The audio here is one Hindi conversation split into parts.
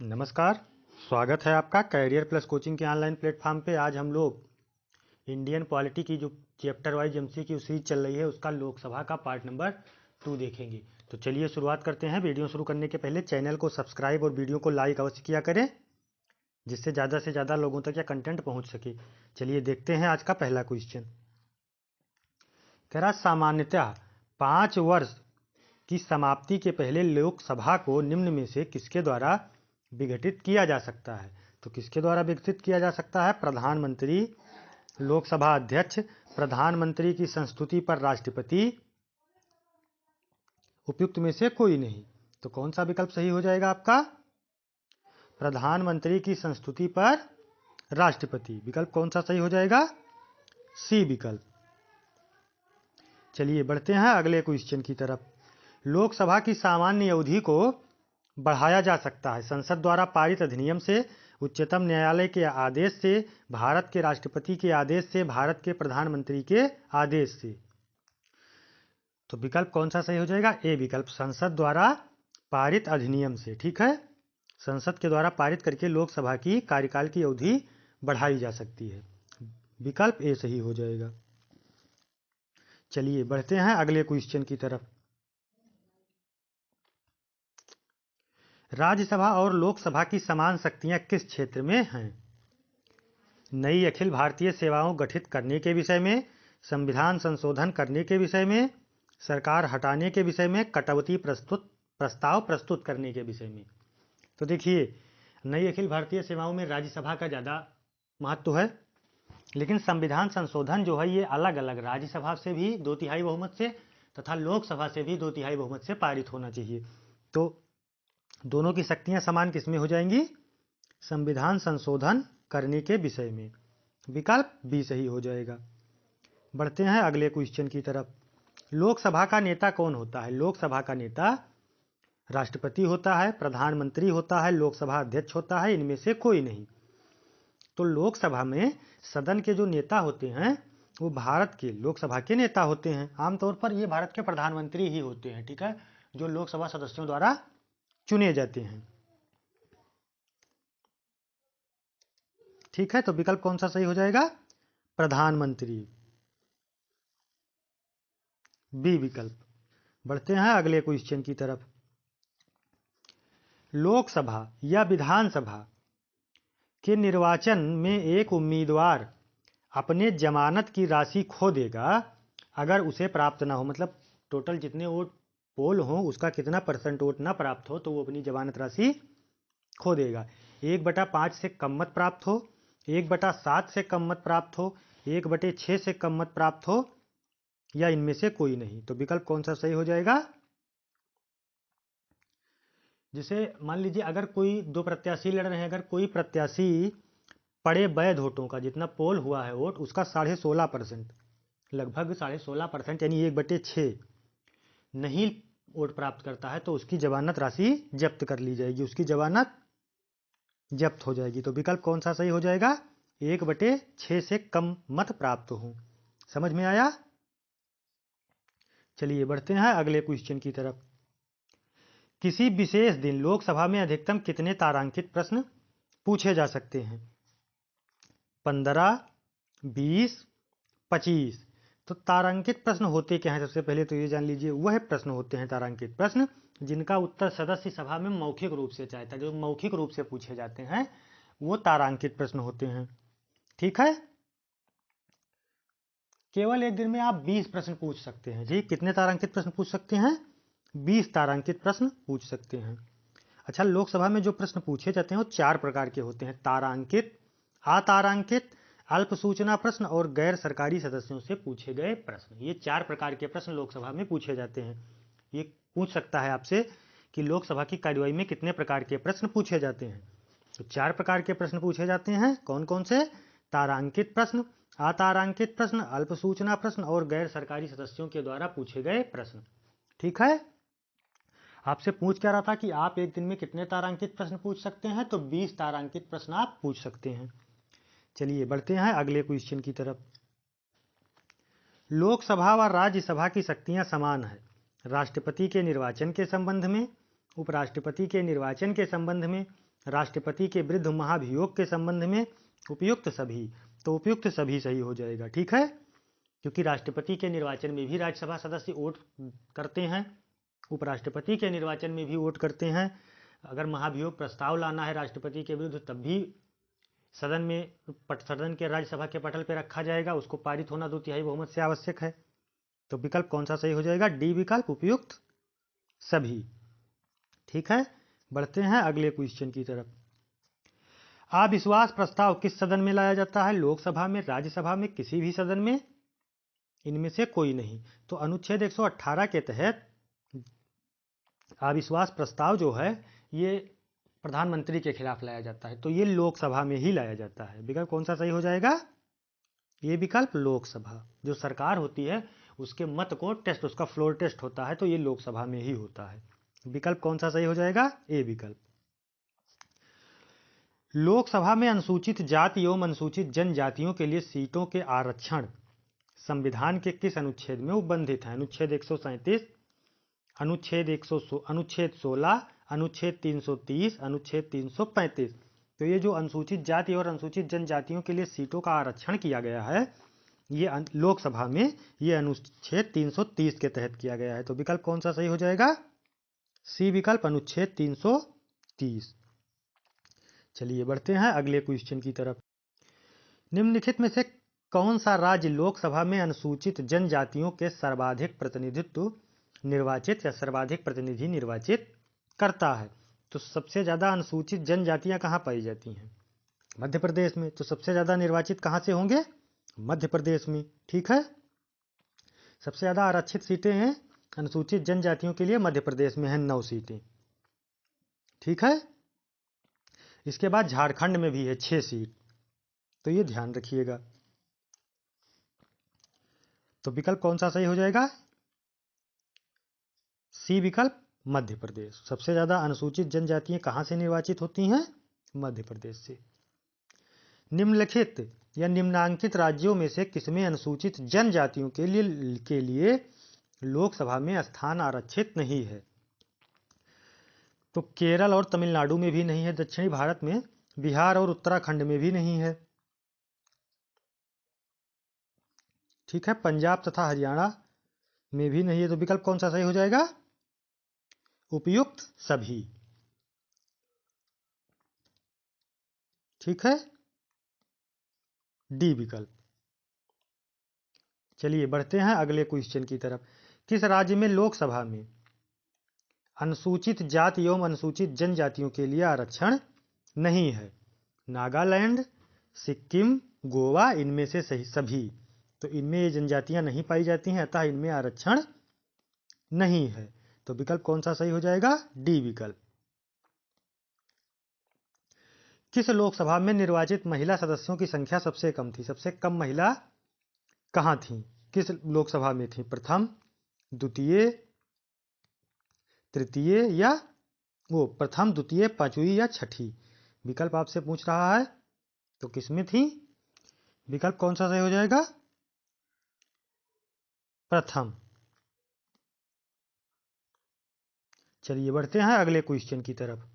नमस्कार। स्वागत है आपका कैरियर प्लस कोचिंग के ऑनलाइन प्लेटफॉर्म पे। आज हम लोग इंडियन पॉलिटी की जो चैप्टर वाइज एमसीक्यू सीरीज चल रही है उसका लोकसभा का पार्ट नंबर 2 देखेंगे। तो चलिए शुरुआत करते हैं। वीडियो शुरू करने के पहले चैनल को सब्सक्राइब और वीडियो को लाइक अवश्य किया करें, जिससे ज़्यादा से ज़्यादा लोगों तक यह कंटेंट पहुँच सके। चलिए देखते हैं आज का पहला क्वेश्चन। कह रहा सामान्यतः 5 वर्ष की समाप्ति के पहले लोकसभा को निम्न में से किसके द्वारा विघटित किया जा सकता है। तो किसके द्वारा विघटित किया जा सकता है? प्रधानमंत्री, लोकसभा अध्यक्ष, प्रधानमंत्री की संस्तुति पर राष्ट्रपति, उपयुक्त में से कोई नहीं। तो कौन सा विकल्प सही हो जाएगा आपका? प्रधानमंत्री की संस्तुति पर राष्ट्रपति। विकल्प कौन सा सही हो जाएगा? सी विकल्प। चलिए बढ़ते हैं अगले क्वेश्चन की तरफ। लोकसभा की सामान्य अवधि को बढ़ाया जा सकता है संसद द्वारा पारित अधिनियम से, उच्चतम न्यायालय के आदेश से, भारत के राष्ट्रपति के आदेश से, भारत के प्रधानमंत्री के आदेश से। तो विकल्प कौन सा सही हो जाएगा? ए विकल्प, संसद द्वारा पारित अधिनियम से। ठीक है, संसद के द्वारा पारित करके लोकसभा की कार्यकाल की अवधि बढ़ाई जा सकती है। विकल्प ए सही हो जाएगा। चलिए बढ़ते हैं अगले क्वेश्चन की तरफ। राज्यसभा और लोकसभा की समान शक्तियां किस क्षेत्र में हैं? नई अखिल भारतीय सेवाओं गठित करने के विषय में, संविधान संशोधन करने के विषय में, सरकार हटाने के विषय में, कटौती प्रस्ताव प्रस्तुत करने के विषय में। तो देखिए, नई अखिल भारतीय सेवाओं में राज्यसभा का ज़्यादा महत्व है, लेकिन संविधान संशोधन जो है ये अलग अलग राज्यसभा से भी 2/3 बहुमत से तथा लोकसभा से भी 2/3 बहुमत से पारित होना चाहिए। तो दोनों की शक्तियां समान किसमें हो जाएंगी? संविधान संशोधन करने के विषय में। विकल्प बी सही हो जाएगा। बढ़ते हैं अगले क्वेश्चन की तरफ। लोकसभा का नेता कौन होता है? लोकसभा का नेता राष्ट्रपति होता है, प्रधानमंत्री होता है, लोकसभा अध्यक्ष होता है, इनमें से कोई नहीं। तो लोकसभा में सदन के जो नेता होते हैं वो भारत के लोकसभा के नेता होते हैं। आमतौर पर ये भारत के प्रधानमंत्री ही होते हैं, ठीक है, जो लोकसभा सदस्यों द्वारा चुने जाते हैं। ठीक है, तो विकल्प कौन सा सही हो जाएगा? प्रधानमंत्री, बी विकल्प। बढ़ते हैं अगले क्वेश्चन की तरफ। लोकसभा या विधानसभा के निर्वाचन में एक उम्मीदवार अपने जमानत की राशि खो देगा अगर उसे प्राप्त ना हो, मतलब टोटल जितने वोट पोल हो उसका कितना % वोट ना प्राप्त हो तो वो अपनी जमानत राशि खो देगा। 1/5 से कम मत प्राप्त हो, 1/7 से कम मत प्राप्त हो, 1/6 से कम मत प्राप्त हो, या इनमें से कोई नहीं। तो विकल्प कौन सा सही हो जाएगा? जैसे मान लीजिए अगर कोई 2 प्रत्याशी लड़ रहे हैं, अगर कोई प्रत्याशी पड़े वैध वोटों का जितना पोल हुआ है वोट उसका 16.5%, लगभग 16.5% यानी 1/6 नहीं वोट प्राप्त करता है तो उसकी जमानत राशि जब्त कर ली जाएगी, उसकी जमानत जब्त हो जाएगी। तो विकल्प कौन सा सही हो जाएगा? 1/6 से कम मत प्राप्त हो। समझ में आया? चलिए बढ़ते हैं अगले क्वेश्चन की तरफ। किसी विशेष दिन लोकसभा में अधिकतम कितने तारांकित प्रश्न पूछे जा सकते हैं? 15, 20, 25। तो तारांकित प्रश्न होते क्या हैं? सबसे पहले तो ये जान लीजिए, वह प्रश्न होते हैं तारांकित प्रश्न जिनका उत्तर सदस्य सभा में मौखिक रूप से चाहता है, जो मौखिक रूप से पूछे जाते हैं वो तारांकित प्रश्न होते हैं। ठीक है, केवल एक दिन में आप 20 प्रश्न पूछ सकते हैं। जी, कितने तारांकित प्रश्न पूछ सकते हैं? 20 तारांकित प्रश्न पूछ सकते हैं। अच्छा, लोकसभा में जो प्रश्न पूछे जाते हैं वो 4 प्रकार के होते हैं: तारांकित, अतारांकित, अल्प सूचना प्रश्न और गैर सरकारी सदस्यों से पूछे गए प्रश्न। ये 4 प्रकार के प्रश्न लोकसभा में पूछे जाते हैं। ये पूछ सकता है आपसे कि लोकसभा की कार्यवाही में कितने प्रकार के प्रश्न पूछे जाते हैं। तो 4 प्रकार के प्रश्न पूछे जाते हैं। कौन कौन से? तारांकित प्रश्न, अतारांकित प्रश्न, अल्प सूचना प्रश्न और गैर सरकारी सदस्यों के द्वारा पूछे गए प्रश्न। ठीक है, आपसे पूछ क्या रहा था कि आप एक दिन में कितने तारांकित प्रश्न पूछ सकते हैं? तो 20 तारांकित प्रश्न आप पूछ सकते हैं। चलिए बढ़ते हैं अगले क्वेश्चन की तरफ। लोकसभा व राज्यसभा की शक्तियां समान है राष्ट्रपति के निर्वाचन के संबंध में, उपराष्ट्रपति के निर्वाचन के संबंध में, राष्ट्रपति के विरुद्ध महाभियोग के संबंध में उपयुक्त सभी, तो उपयुक्त सभी सही हो जाएगा। ठीक है, क्योंकि राष्ट्रपति के निर्वाचन में भी राज्यसभा सदस्य वोट करते हैं, उपराष्ट्रपति के निर्वाचन में भी वोट करते हैं। अगर महाभियोग प्रस्ताव लाना है राष्ट्रपति के विरुद्ध तब भी सदन के राज्यसभा के पटल पर रखा जाएगा, उसको पारित होना 2/3 बहुमत से आवश्यक है। तो विकल्प कौन सा सही हो जाएगा? डी विकल्प, उपयुक्त सभी। ठीक है, बढ़ते हैं अगले क्वेश्चन की तरफ। अविश्वास प्रस्ताव किस सदन में लाया जाता है? लोकसभा में, राज्यसभा में, किसी भी सदन में, इनमें से कोई नहीं। तो अनुच्छेद 118 के तहत अविश्वास प्रस्ताव जो है ये प्रधानमंत्री के खिलाफ लाया जाता है, तो ये लोकसभा में ही लाया जाता है। विकल्प कौन सा सही हो जाएगा? ये विकल्प लोकसभा, जो सरकार होती है उसके मत को टेस्ट, उसका फ्लोर टेस्ट होता है, तो ये लोकसभा में ही होता है। विकल्प कौन सा सही हो जाएगा? ए विकल्प। लोकसभा में अनुसूचित जाति एवं अनुसूचित जनजातियों के लिए सीटों के आरक्षण संविधान के किस अनुच्छेद में उपबंधित है? अनुच्छेद 137, अनुच्छेद 16, अनुच्छेद 330, अनुच्छेद 335। तो ये जो अनुसूचित जाति और अनुसूचित जनजातियों के लिए सीटों का आरक्षण किया गया है, ये लोकसभा में ये अनुच्छेद 330 के तहत किया गया है। तो विकल्प कौन सा सही हो जाएगा? सी विकल्प, अनुच्छेद 330। चलिए बढ़ते हैं अगले क्वेश्चन की तरफ। निम्नलिखित में से कौन सा राज्य लोकसभा में अनुसूचित जनजातियों के सर्वाधिक प्रतिनिधित्व निर्वाचित या सर्वाधिक प्रतिनिधि निर्वाचित करता है? तो सबसे ज्यादा अनुसूचित जनजातियां कहाँ पाई जाती हैं? मध्य प्रदेश में। तो सबसे ज्यादा निर्वाचित कहाँ से होंगे? मध्य प्रदेश में। ठीक है, सबसे ज्यादा आरक्षित सीटें हैं अनुसूचित जनजातियों के लिए मध्य प्रदेश में हैं, 9 सीटें। ठीक है, इसके बाद झारखंड में भी है 6 सीट, तो ये ध्यान रखिएगा। तो विकल्प कौन सा सही हो जाएगा? सी विकल्प, मध्य प्रदेश। सबसे ज्यादा अनुसूचित जनजातियां कहां से निर्वाचित होती हैं? मध्य प्रदेश से। निम्नलिखित या निम्नांकित राज्यों में से किसमें अनुसूचित जनजातियों के लिए लोकसभा में स्थान आरक्षित नहीं है? तो केरल और तमिलनाडु में भी नहीं है, दक्षिणी भारत में बिहार और उत्तराखंड में भी नहीं है। ठीक है, पंजाब तथा हरियाणा में भी नहीं है। तो विकल्प कौन सा सही हो जाएगा? उपयुक्त सभी। ठीक है, डी विकल्प। चलिए बढ़ते हैं अगले क्वेश्चन की तरफ। किस राज्य में लोकसभा में अनुसूचित जाति एवं अनुसूचित जनजातियों के लिए आरक्षण नहीं है? नागालैंड, सिक्किम, गोवा, इनमें से सही सभी। तो इनमें ये जनजातियां नहीं पाई जाती हैं, अतः इनमें आरक्षण नहीं है। तो विकल्प कौन सा सही हो जाएगा? डी विकल्प। किस लोकसभा में निर्वाचित महिला सदस्यों की संख्या सबसे कम थी? सबसे कम महिला कहां थी? किस लोकसभा में थी? प्रथम, द्वितीय, तृतीय या प्रथम, द्वितीय, पांचवी या छठी? विकल्प आपसे पूछ रहा है, तो किसमें थी? विकल्प कौन सा सही हो जाएगा? प्रथम। चलिए बढ़ते हैं अगले क्वेश्चन की तरफ।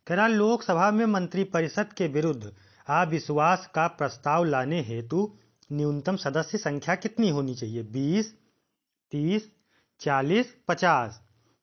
कह रहा लोकसभा में मंत्रिपरिषद के विरुद्ध अविश्वास का प्रस्ताव लाने हेतु न्यूनतम सदस्य संख्या कितनी होनी चाहिए? 20, 30, 40, 50।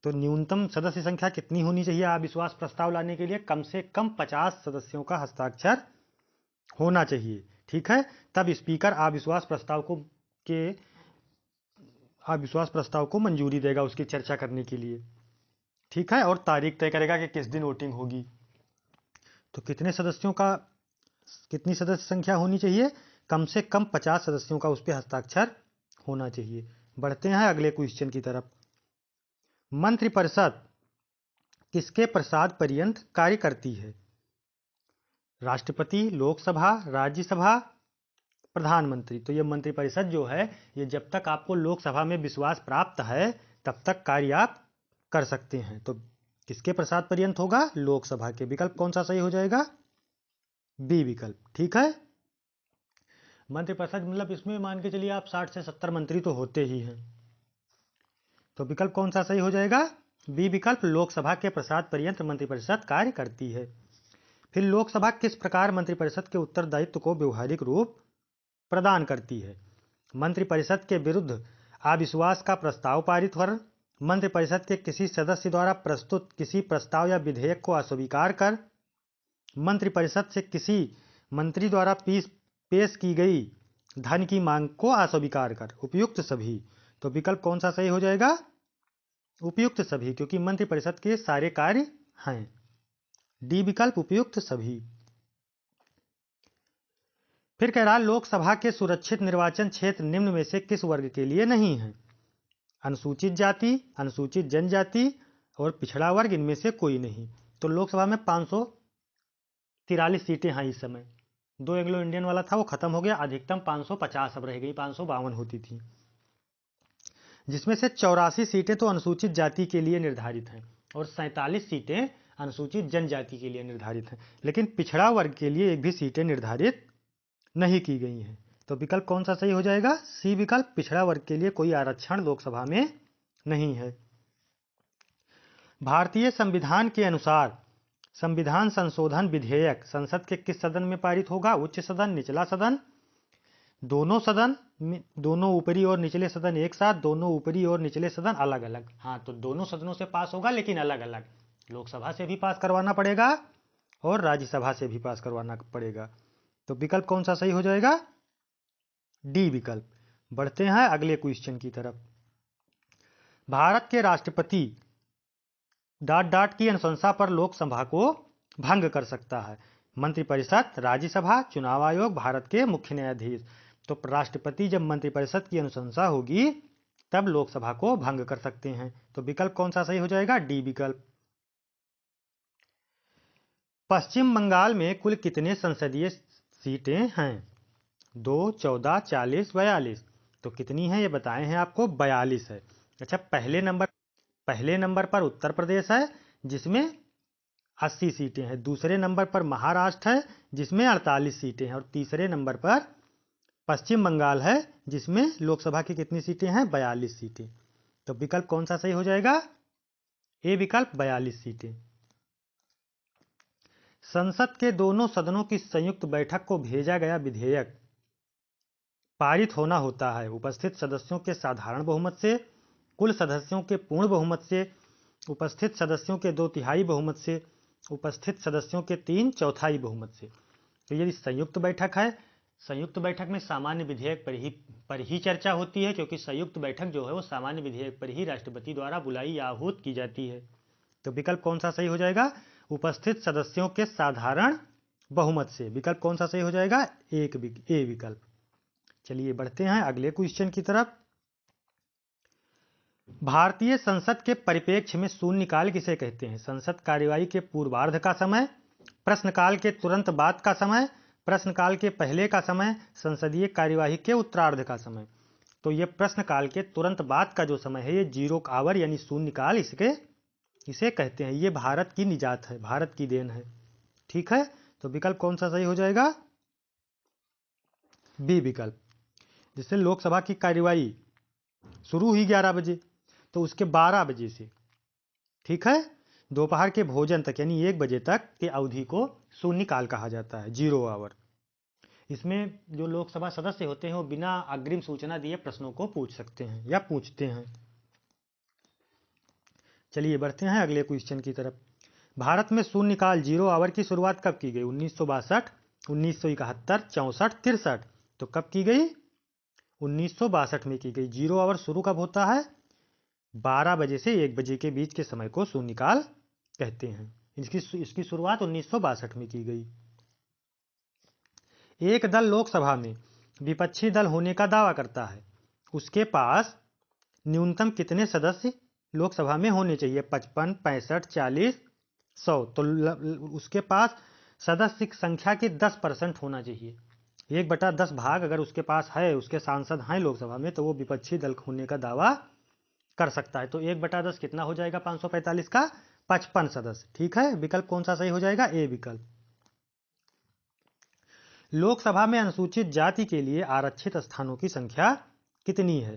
तो न्यूनतम सदस्य संख्या कितनी होनी चाहिए अविश्वास प्रस्ताव लाने के लिए? कम से कम 50 सदस्यों का हस्ताक्षर होना चाहिए। ठीक है, तब स्पीकर अविश्वास प्रस्ताव को मंजूरी देगा उसकी चर्चा करने के लिए। ठीक है, और तारीख तय करेगा कि किस दिन वोटिंग होगी। तो कितनी सदस्य संख्या होनी चाहिए? कम से कम 50 सदस्यों का उस पर हस्ताक्षर होना चाहिए। बढ़ते हैं अगले क्वेश्चन की तरफ। मंत्रिपरिषद किसके प्रसाद पर्यंत कार्य करती है? राष्ट्रपति, लोकसभा, राज्यसभा, प्रधानमंत्री। तो ये मंत्रिपरिषद जो है ये जब तक आपको लोकसभा में विश्वास प्राप्त है तब तक कार्य आप कर सकते हैं। तो किसके प्रसाद पर्यंत होगा? लोकसभा के। विकल्प कौन सा सही हो जाएगा? बी विकल्प। ठीक है, मंत्रिपरिषद मतलब इसमें मान के चलिए आप 60 से 70 मंत्री तो होते ही हैं। तो विकल्प कौन सा सही हो जाएगा? बी विकल्प लोकसभा के प्रसाद पर्यंत मंत्रिपरिषद कार्य करती है। फिर लोकसभा किस प्रकार मंत्रिपरिषद के उत्तरदायित्व को व्यवहारिक रूप प्रदान करती है? मंत्रिपरिषद के विरुद्ध अविश्वास का प्रस्ताव पारित कर, मंत्रिपरिषद के किसी सदस्य द्वारा प्रस्तुत किसी प्रस्ताव या विधेयक को अस्वीकार कर, मंत्रिपरिषद से किसी मंत्री द्वारा पेश की गई धन की मांग को अस्वीकार कर। उपयुक्त सभी। तो विकल्प कौन सा सही हो जाएगा? उपयुक्त सभी, क्योंकि मंत्रिपरिषद के सारे कार्य हैं। डी विकल्प उपयुक्त सभी। फिर कह रहा लोकसभा के सुरक्षित निर्वाचन क्षेत्र निम्न में से किस वर्ग के लिए नहीं है? अनुसूचित जाति, अनुसूचित जनजाति और पिछड़ा वर्ग, इनमें से कोई नहीं। तो लोकसभा में 543 सीटें हैं इस समय। 2 एंग्लो इंडियन वाला था, वो खत्म हो गया। अधिकतम 550 अब रह गई, 552 होती थी, जिसमें से 84 सीटें तो अनुसूचित जाति के लिए निर्धारित हैं और 47 सीटें अनुसूचित जनजाति के लिए निर्धारित हैं। लेकिन पिछड़ा वर्ग के लिए एक भी सीटें निर्धारित नहीं की गई हैं। तो विकल्प कौन सा सही हो जाएगा? सी विकल्प, पिछड़ा वर्ग के लिए कोई आरक्षण लोकसभा में नहीं है। भारतीय संविधान के अनुसार संविधान संशोधन विधेयक संसद के किस सदन में पारित होगा? उच्च सदन, निचला सदन, दोनों सदन, दोनों ऊपरी और निचले सदन एक साथ, दोनों ऊपरी और निचले सदन अलग अलग। हाँ, तो दोनों सदनों से पास होगा, लेकिन अलग अलग। लोकसभा से भी पास करवाना पड़ेगा और राज्यसभा से भी पास करवाना पड़ेगा। तो विकल्प कौन सा सही हो जाएगा? डी विकल्प। बढ़ते हैं अगले क्वेश्चन की तरफ। भारत के राष्ट्रपति ... की अनुशंसा पर लोकसभा को भंग कर सकता है? मंत्रिपरिषद, राज्यसभा, चुनाव आयोग, भारत के मुख्य न्यायाधीश। तो राष्ट्रपति जब मंत्रिपरिषद की अनुशंसा होगी तब लोकसभा को भंग कर सकते हैं। तो विकल्प कौन सा सही हो जाएगा? डी विकल्प। पश्चिम बंगाल में कुल कितने संसदीय सीटें हैं? 2, 14, 40, 42। तो कितनी है ये बताए हैं आपको? 42 है। अच्छा, पहले नंबर पर उत्तर प्रदेश है जिसमें 80 सीटें हैं। दूसरे नंबर पर महाराष्ट्र है जिसमें 48 सीटें हैं और तीसरे नंबर पर पश्चिम बंगाल है जिसमें लोकसभा की कितनी सीटें हैं? 42 सीटें। तो विकल्प कौन सा सही हो जाएगा? ए विकल्प, 42 सीटें। संसद के दोनों सदनों की संयुक्त बैठक को भेजा गया विधेयक पारित होना होता है उपस्थित सदस्यों के साधारण बहुमत से, कुल सदस्यों के पूर्ण बहुमत से, उपस्थित सदस्यों के 2/3 बहुमत से, उपस्थित सदस्यों के 3/4 बहुमत से। तो यदि संयुक्त बैठक है, संयुक्त बैठक में सामान्य विधेयक पर ही चर्चा होती है, क्योंकि संयुक्त बैठक जो है वो सामान्य विधेयक पर ही राष्ट्रपति द्वारा बुलाई या आहूत की जाती है। तो विकल्प कौन सा सही हो जाएगा? उपस्थित सदस्यों के साधारण बहुमत से। विकल्प कौन सा सही हो जाएगा? ए विकल्प। चलिए बढ़ते हैं अगले क्वेश्चन की तरफ। भारतीय संसद के परिप्रेक्ष्य में शून्यकाल किसे कहते हैं? संसद कार्यवाही के पूर्वार्ध का समय, प्रश्नकाल के तुरंत बाद का समय, प्रश्नकाल के पहले का समय, संसदीय कार्यवाही के उत्तरार्ध का समय। तो ये प्रश्नकाल के तुरंत बाद का जो समय है ये 0 आवर यानी शून्यकाल इसे कहते हैं। ये भारत की निजात है, भारत की देन है। ठीक है, तो विकल्प कौन सा सही हो जाएगा? बी विकल्प। जिससे लोकसभा की कार्यवाही शुरू हुई 11 बजे, तो उसके 12 बजे से, ठीक है, दोपहर के भोजन तक यानी 1 बजे तक की अवधि को शून्यकाल कहा जाता है, 0 आवर। इसमें जो लोकसभा सदस्य होते हैं वो बिना अग्रिम सूचना दिए प्रश्नों को पूछ सकते हैं या पूछते हैं। चलिए बढ़ते हैं अगले क्वेश्चन की तरफ। भारत में शून्यकाल 0 आवर की शुरुआत कब की गई? 1962, 1971, 64, 63। तो कब की गई? 1962 में की गई। 0 आवर शुरू कब होता है? 12 बजे से 1 बजे के बीच के समय को शून्यकाल कहते हैं। इसकी शुरुआत 1962 में की गई। एक दल लोकसभा में विपक्षी दल होने का दावा करता है, उसके पास न्यूनतम कितने सदस्य लोकसभा में होने चाहिए? 55, 65, 40, 100। तो उसके पास सदस्य की संख्या के 10% होना चाहिए। 1/10 भाग अगर उसके पास है, उसके सांसद हैं लोकसभा में, तो वो विपक्षी दल होने का दावा कर सकता है। तो 1/10 कितना हो जाएगा? 545 का 55 सदस्य। ठीक है, विकल्प कौन सा सही हो जाएगा? ए विकल्प। लोकसभा में अनुसूचित जाति के लिए आरक्षित स्थानों की संख्या कितनी है?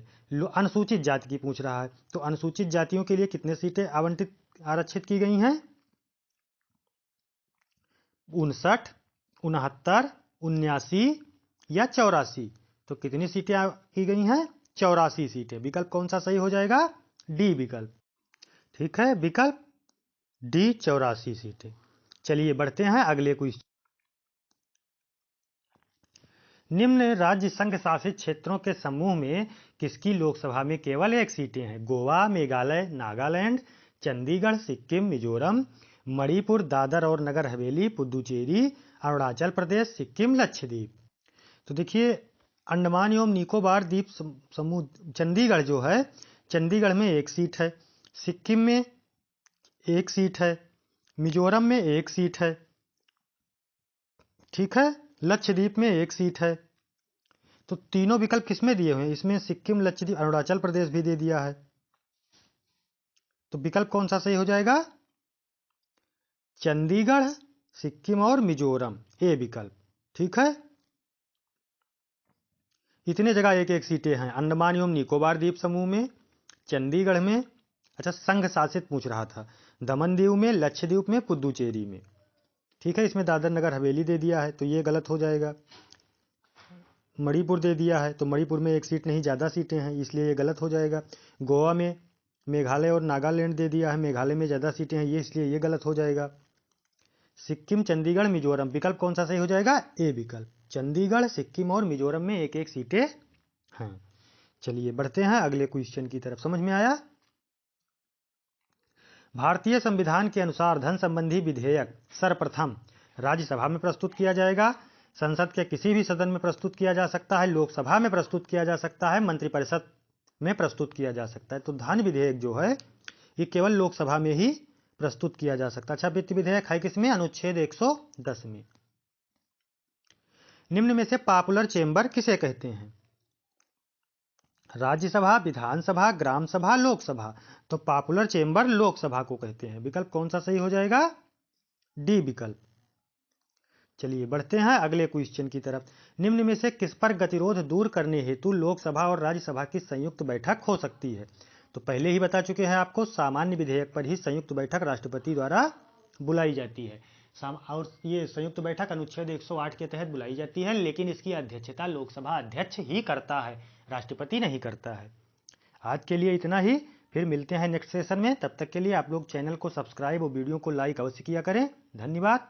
अनुसूचित जाति की पूछ रहा है, तो अनुसूचित जातियों के लिए कितने सीटें आवंटित आरक्षित की गई हैं? 59, 69, 79 या 84? तो कितनी सीटें की गई हैं? 84 सीटें। विकल्प कौन सा सही हो जाएगा? डी विकल्प। ठीक है, विकल्प डी 84 सीटें। चलिए बढ़ते हैं अगले क्वेश्चन। निम्न राज्य संघ शासित क्षेत्रों के समूह में किसकी लोकसभा में केवल एक सीटें हैं? गोवा, मेघालय, नागालैंड, चंडीगढ़, सिक्किम, मिजोरम, मणिपुर, दादर और नगर हवेली, पुदुचेरी, अरुणाचल प्रदेश, सिक्किम, लक्षद्वीप। तो देखिए, अंडमान एवं निकोबार द्वीप समूह चंडीगढ़ जो है, चंडीगढ़ में एक सीट है, सिक्किम में एक सीट है, मिजोरम में एक सीट है, ठीक है, लक्षद्वीप में एक सीट है। तो तीनों विकल्प किसमें दिए हुए हैं? इसमें सिक्किम, लक्षद्वीप, अरुणाचल प्रदेश भी दे दिया है। तो विकल्प कौन सा सही हो जाएगा? चंडीगढ़, सिक्किम और मिजोरम, ए विकल्प। ठीक है, इतने जगह एक एक सीटें हैं, अंडमान एवं निकोबार द्वीप समूह में, चंडीगढ़ में, अच्छा संघ शासित पूछ रहा था, दमन दीव में, लक्षद्वीप में, पुदुचेरी में। ठीक है, इसमें दादर नगर हवेली दे दिया है, तो ये गलत हो जाएगा। मणिपुर दे दिया है, तो मणिपुर में एक सीट नहीं ज़्यादा सीटें हैं, इसलिए ये गलत हो जाएगा। गोवा में, मेघालय और नागालैंड दे दिया है, मेघालय में ज़्यादा सीटें हैं, ये इसलिए ये गलत हो जाएगा। सिक्किम, चंडीगढ़, मिजोरम, विकल्प कौन सा सही हो जाएगा? ए विकल्प। चंडीगढ़, सिक्किम और मिजोरम में एक एक सीटें हैं। चलिए बढ़ते हैं अगले क्वेश्चन की तरफ। समझ में आया? भारतीय संविधान के अनुसार धन संबंधी विधेयक सर्वप्रथम राज्यसभा में प्रस्तुत किया जाएगा, संसद के किसी भी सदन में प्रस्तुत किया जा सकता है, लोकसभा में प्रस्तुत किया जा सकता है, मंत्रिपरिषद में प्रस्तुत किया जा सकता है। तो धन विधेयक जो है ये केवल लोकसभा में ही प्रस्तुत किया जा सकता है। अच्छा, वित्त विधेयक है किसमें? अनुच्छेद 110 में। निम्न में से पॉपुलर चेंबर किसे कहते हैं? राज्यसभा, विधानसभा, ग्राम सभा, लोकसभा। तो पॉपुलर चेंबर लोकसभा को कहते हैं। विकल्प कौन सा सही हो जाएगा? डी विकल्प। चलिए बढ़ते हैं अगले क्वेश्चन की तरफ। निम्न में से किस पर गतिरोध दूर करने हेतु लोकसभा और राज्यसभा की संयुक्त बैठक हो सकती है? तो पहले ही बता चुके हैं आपको, सामान्य विधेयक पर ही संयुक्त बैठक राष्ट्रपति द्वारा बुलाई जाती है। और ये संयुक्त बैठक अनुच्छेद 108 के तहत बुलाई जाती है, लेकिन इसकी अध्यक्षता लोकसभा अध्यक्ष ही करता है, राष्ट्रपति नहीं करता है। आज के लिए इतना ही, फिर मिलते हैं नेक्स्ट सेशन में। तब तक के लिए आप लोग चैनल को सब्सक्राइब और वीडियो को लाइक अवश्य किया करें। धन्यवाद।